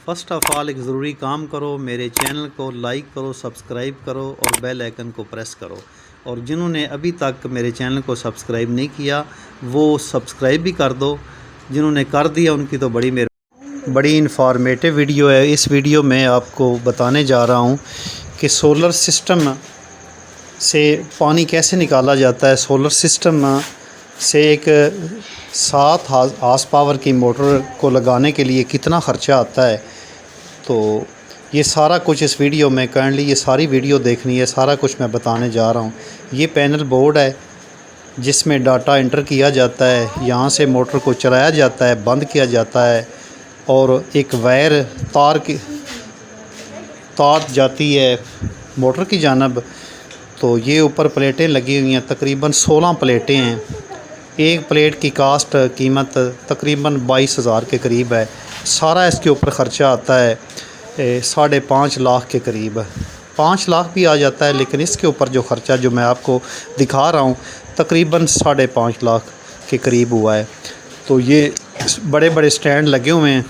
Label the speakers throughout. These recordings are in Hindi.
Speaker 1: फ़र्स्ट ऑफ़ ऑल एक ज़रूरी काम करो, मेरे चैनल को लाइक करो, सब्सक्राइब करो और बेल आइकन को प्रेस करो। और जिन्होंने अभी तक मेरे चैनल को सब्सक्राइब नहीं किया वो सब्सक्राइब भी कर दो। जिन्होंने कर दिया उनकी तो बड़ी इन्फॉर्मेटिव वीडियो है। इस वीडियो में आपको बताने जा रहा हूँ कि सोलर सिस्टम से पानी कैसे निकाला जाता है। सोलर सिस्टम से एक 7 हार्स पावर की मोटर को लगाने के लिए कितना ख़र्चा आता है, तो ये सारा कुछ इस वीडियो में काइंडली ये सारी वीडियो देखनी है। सारा कुछ मैं बताने जा रहा हूँ। ये पैनल बोर्ड है जिसमें डाटा इंटर किया जाता है। यहाँ से मोटर को चलाया जाता है, बंद किया जाता है और एक वायर तार जाती है मोटर की जानब। तो ये ऊपर प्लेटें लगी हुई हैं, तकरीबन 16 प्लेटें हैं। एक प्लेट की कास्ट कीमत तकरीबन 22,000 के करीब है। सारा इसके ऊपर ख़र्चा आता है 5.5 लाख के करीब। 5 लाख भी आ जाता है, लेकिन इसके ऊपर जो ख़र्चा जो मैं आपको दिखा रहा हूँ तकरीबन 5.5 लाख के करीब हुआ है। तो ये बड़े बड़े स्टैंड लगे हुए हैं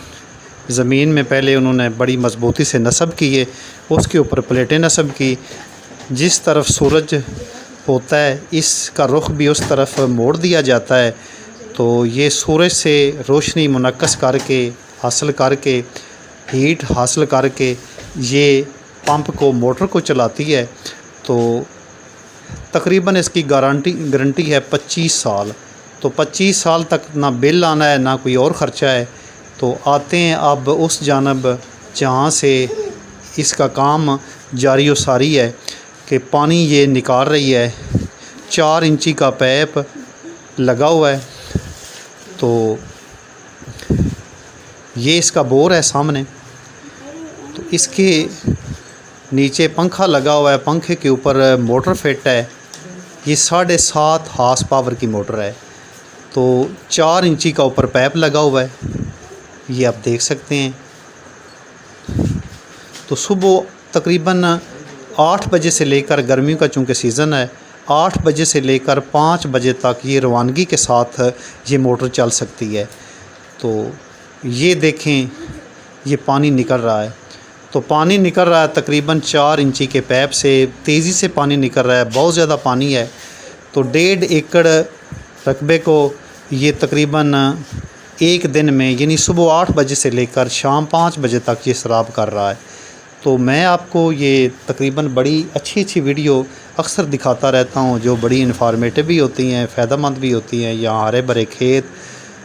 Speaker 1: ज़मीन में। पहले उन्होंने बड़ी मजबूती से नस्ब किए, उसके ऊपर प्लेटें नस्ब की। जिस तरफ सूरज होता है इसका रुख भी उस तरफ मोड़ दिया जाता है। तो ये सूरज से रोशनी मुनक्कस करके हासिल करके हीट हासिल करके ये पंप को मोटर को चलाती है। तो तकरीबन इसकी गारंटी है 25 साल। तो 25 साल तक ना बिल आना है ना कोई और ख़र्चा है। तो आते हैं अब उस जानब जहाँ से इसका काम जारी व सारी है कि पानी ये निकाल रही है। 4 इंची का पाइप लगा हुआ है। तो ये इसका बोर है सामने। तो इसके नीचे पंखा लगा हुआ है, पंखे के ऊपर मोटर फिट है। ये 7.5 हार्स पावर की मोटर है। तो 4 इंची का ऊपर पाइप लगा हुआ है, ये आप देख सकते हैं। तो सुबह तकरीबन 8 बजे से लेकर, गर्मियों का चूँकि सीज़न है, 8 बजे से लेकर 5 बजे तक ये रवानगी के साथ ये मोटर चल सकती है। तो ये देखें, ये पानी निकल रहा है। तो पानी निकल रहा है तकरीबन 4 इंची के पाइप से, तेज़ी से पानी निकल रहा है, बहुत ज़्यादा पानी है। तो 1.5 एकड़ रकबे को ये तकरीबन एक दिन में यानी सुबह 8 बजे से लेकर शाम 5 बजे तक ये सराब कर रहा है। तो मैं आपको ये तकरीबन बड़ी अच्छी वीडियो अक्सर दिखाता रहता हूँ जो बड़ी इन्फॉर्मेटिव भी होती हैं, फ़ायदेमंद भी होती हैं। यहाँ हरे भरे खेत,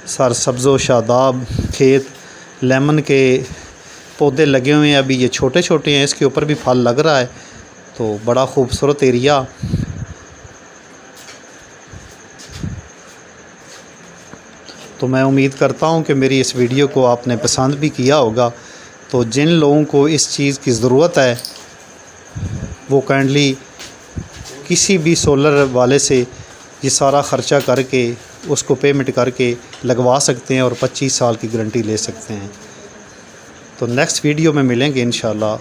Speaker 1: सरसब्ज़ो शादाब खेत, लेमन के पौधे लगे हुए हैं। अभी ये छोटे छोटे हैं, इसके ऊपर भी फल लग रहा है। तो बड़ा ख़ूबसूरत एरिया। तो मैं उम्मीद करता हूँ कि मेरी इस वीडियो को आपने पसंद भी किया होगा। तो जिन लोगों को इस चीज़ की ज़रूरत है वो काइंडली किसी भी सोलर वाले से ये सारा ख़र्चा करके उसको पेमेंट करके लगवा सकते हैं और 25 साल की गारंटी ले सकते हैं। तो नेक्स्ट वीडियो में मिलेंगे इंशाल्लाह।